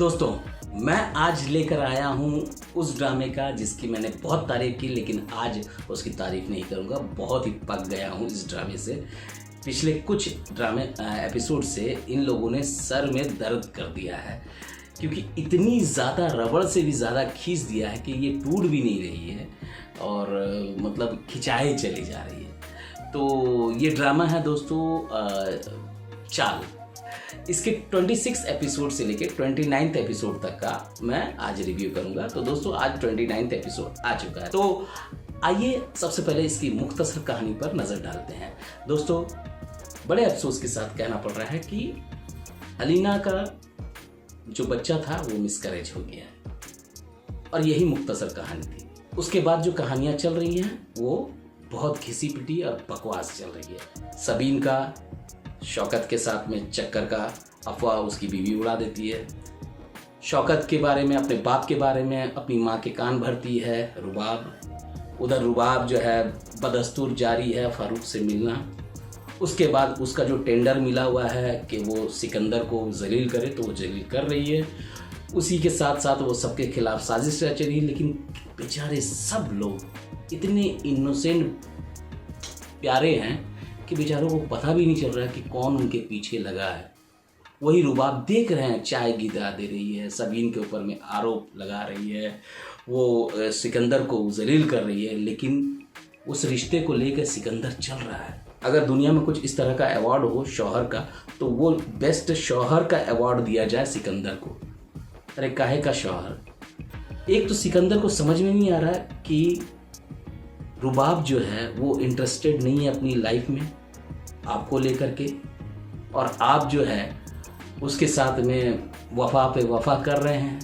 दोस्तों, मैं आज लेकर आया हूँ उस ड्रामे का जिसकी मैंने बहुत तारीफ़ की, लेकिन आज उसकी तारीफ़ नहीं करूँगा। बहुत ही पक गया हूँ इस ड्रामे से। पिछले कुछ ड्रामे एपिसोड से इन लोगों ने सर में दर्द कर दिया है, क्योंकि इतनी ज़्यादा रबड़ से भी ज़्यादा खींच दिया है कि ये टूट भी नहीं रही है और मतलब खिंचाई चली जा रही है। तो ये ड्रामा है दोस्तों चाल। इसके 26 एपिसोड से लेकर 29 एपिसोड तक का मैं आज रिव्यू करूंगा। तो दोस्तों आज 29 एपिसोड आ चुका है, तो आइए सबसे पहले इसकी मुख्तसर कहानी पर नज़र डालते हैं। दोस्तों, बड़े अफसोस के साथ कहना पड़ रहा है कि अलीना का जो बच्चा था वो मिसकैरेज हो गया है, और यही मुख्तसर कहानी थी। उसके बाद जो कहानियाँ चल रही हैं वो बहुत घिसी पिटी और बकवास चल रही है। सबीन का शौकत के साथ में चक्कर का अफवाह उसकी बीवी उड़ा देती है। शौकत के बारे में, अपने बाप के बारे में अपनी माँ के कान भरती है रुबाब। उधर रुबाब जो है बदस्तूर जारी है फारूक से मिलना। उसके बाद उसका जो टेंडर मिला हुआ है कि वो सिकंदर को जलील करे, तो वो जलील कर रही है। उसी के साथ साथ वो सबके खिलाफ साजिश रच रही है। लेकिन बेचारे सब लोग इतने इनोसेंट प्यारे हैं कि बेचारों को पता भी नहीं चल रहा है कि कौन उनके पीछे लगा है। वही रुबाब देख रहे हैं, चाय गिरा दे रही है, सबीन के ऊपर में आरोप लगा रही है, वो सिकंदर को जलील कर रही है, लेकिन उस रिश्ते को लेकर सिकंदर चल रहा है। अगर दुनिया में कुछ इस तरह का अवार्ड हो शौहर का, तो वो बेस्ट शौहर का अवार्ड दिया जाए सिकंदर को। अरे काहे का शौहर? एक तो सिकंदर को समझ में नहीं आ रहा है कि रुबाब जो है वो इंटरेस्टेड नहीं है अपनी लाइफ में आपको लेकर के, और आप जो है उसके साथ में वफा पे वफा कर रहे हैं।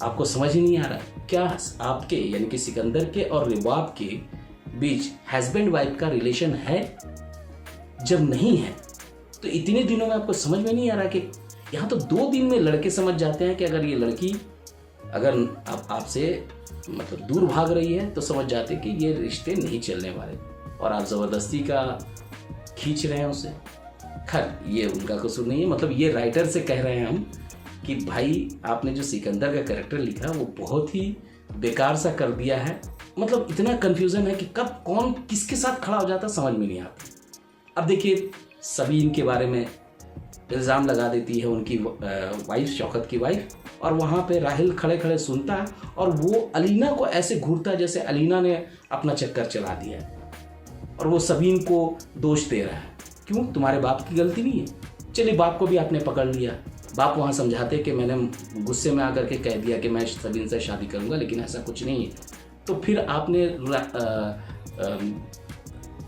आपको समझ ही नहीं आ रहा क्या आपके यानी कि सिकंदर के और रुबाब के बीच हस्बैंड वाइफ का रिलेशन है? जब नहीं है तो इतने दिनों में आपको समझ में नहीं आ रहा कि यहाँ तो 2 दिन में लड़के समझ जाते हैं कि अगर ये लड़की अगर आपसे मतलब दूर भाग रही है तो समझ जाते कि ये रिश्ते नहीं चलने वाले, और आप ज़बरदस्ती का खींच रहे हैं उसे। खैर, ये उनका कसूर नहीं है। मतलब ये राइटर से कह रहे हैं हम कि भाई आपने जो सिकंदर का कैरेक्टर लिखा वो बहुत ही बेकार सा कर दिया है। मतलब इतना कन्फ्यूज़न है कि कब कौन किसके साथ खड़ा हो जाता समझ में नहीं आता। अब देखिए, सबीन के बारे में इल्ज़ाम लगा देती है उनकी वाइफ, शौकत की वाइफ, और वहाँ पे राहिल खड़े खड़े सुनता है और वो अलीना को ऐसे घूरता है जैसे अलीना ने अपना चक्कर चला दिया है, और वो सबीन को दोष दे रहा है। क्यों? तुम्हारे बाप की गलती नहीं है? चलिए, बाप को भी आपने पकड़ लिया। बाप वहाँ समझाते कि मैंने गुस्से में आकर के कह दिया कि मैं सबीन से शादी करूँगा, लेकिन ऐसा कुछ नहीं है। तो फिर आपने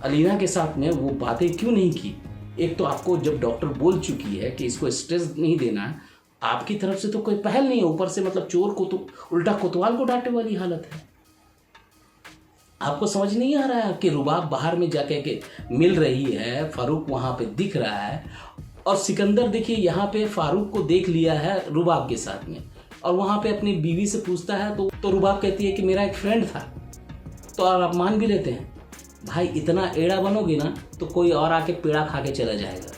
अलीना के साथ में वो बातें क्यों नहीं की? एक तो आपको जब डॉक्टर बोल चुकी है कि इसको स्ट्रेस नहीं देना है, आपकी तरफ से तो कोई पहल नहीं है। ऊपर से मतलब चोर को तो उल्टा कोतवाल को डांटने वाली हालत है। आपको समझ नहीं आ रहा है कि रुबाब बाहर में जाके के मिल रही है, फारूक वहाँ पे दिख रहा है, और सिकंदर देखिए यहाँ पे फारूक को देख लिया है रुबाब के साथ में, और वहाँ पे अपनी बीवी से पूछता है तो रुबाब कहती है कि मेरा एक फ्रेंड था। तो आप मान भी लेते हैं। भाई, इतना एड़ा बनोगे ना तो कोई और आके पेड़ा खा के चला जाएगा,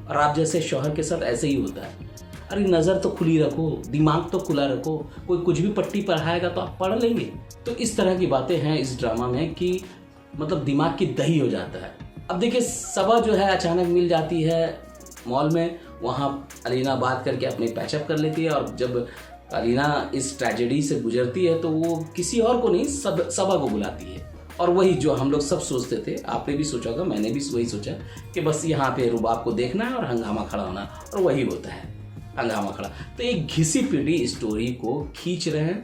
और आप जैसे शौहर के साथ ऐसे ही होता है। अरे नज़र तो खुली रखो, दिमाग तो खुला रखो। कोई कुछ भी पट्टी पढ़ाएगा तो आप पढ़ लेंगे। तो इस तरह की बातें हैं इस ड्रामा में कि मतलब दिमाग की दही हो जाता है। अब देखिए, सबा जो है अचानक मिल जाती है मॉल में। वहाँ अलीना बात करके अपने पैचअप कर लेती है, और जब अलीना इस ट्रेजेडी से गुजरती है तो वो किसी और को नहीं, सबा को बुलाती है। और वही जो हम लोग सब सोचते थे, आपने भी सोचा होगा, मैंने भी वही सोचा कि बस यहाँ पे रुबाब को देखना है और हंगामा खड़ा होना, और वही होता है, हंगामा खड़ा। तो एक घिसी पिटी स्टोरी को खींच रहे हैं।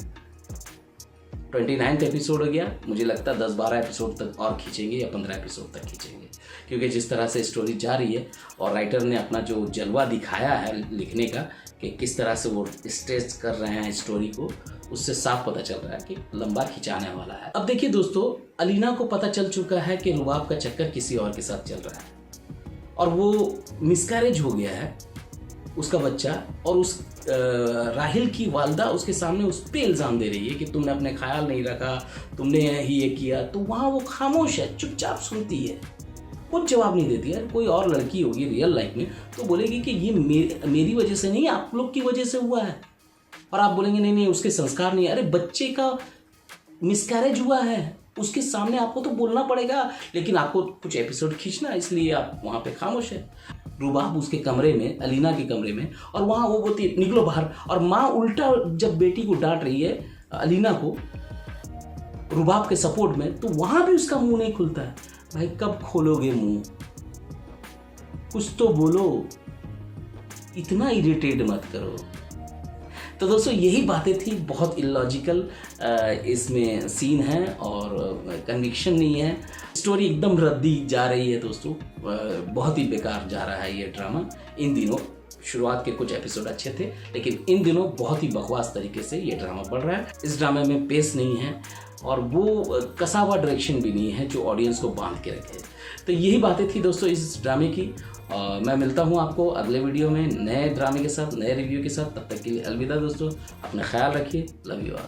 29 एपिसोड हो गया, मुझे लगता है 10-12 एपिसोड तक और खींचेंगे या 15 एपिसोड तक खींचेंगे, क्योंकि जिस तरह से स्टोरी जा रही है और राइटर ने अपना जो जलवा दिखाया है लिखने का कि किस तरह से वो स्ट्रेच कर रहे हैं स्टोरी को, उससे साफ पता चल रहा है कि लंबा खिंचाने वाला है। अब देखिए दोस्तों, अलीना को पता चल चुका है कि रुबाब का चक्कर किसी और के साथ चल रहा है, और वो मिसकैरेज हो गया है उसका बच्चा, और उस राहिल की वालदा उसके सामने उस पर इल्ज़ाम दे रही है कि तुमने अपने ख्याल नहीं रखा, तुमने ही ये किया। तो वहाँ वो खामोश है, चुपचाप सुनती है। कुछ जवाब नहीं देती है। कोई और लड़की होगी रियल लाइफ में तो बोलेगी कि ये मेरी वजह से नहीं, आप लोग की वजह से हुआ है। और आप बोलेंगे नहीं नहीं उसके संस्कार नहीं है। अरे बच्चे का मिसकैरेज हुआ है, उसके सामने आपको तो बोलना पड़ेगा, लेकिन आपको कुछ एपिसोड खींचना, इसलिए आप वहाँ पे खामोश है। रुबाब उसके कमरे में, अलीना के कमरे में, और वहाँ वो बोलती है निकलो बाहर, और माँ उल्टा जब बेटी को डांट रही है अलीना को रुबाब के सपोर्ट में, तो वहाँ भी उसका मुंह नहीं खुलता है। भाई कब खोलोगे मुंह, कुछ तो बोलो, इतना इरिटेट मत करो। तो दोस्तों यही बातें थी, बहुत इलॉजिकल इसमें सीन है और कन्विक्शन नहीं है। स्टोरी एकदम रद्दी जा रही है दोस्तों, बहुत ही बेकार जा रहा है ये ड्रामा। इन दिनों शुरुआत के कुछ एपिसोड अच्छे थे, लेकिन इन दिनों बहुत ही बकवास तरीके से ये ड्रामा बढ़ रहा है। इस ड्रामे में पेस नहीं है और वो कसा हुआ डायरेक्शन भी नहीं है जो ऑडियंस को बांध के रखे। तो यही बातें थी दोस्तों इस ड्रामे की। मैं मिलता हूँ आपको अगले वीडियो में नए ड्रामे के साथ, नए रिव्यू के साथ। तब तक के लिए अलविदा दोस्तों, अपना ख्याल रखिए, लव यू ऑल।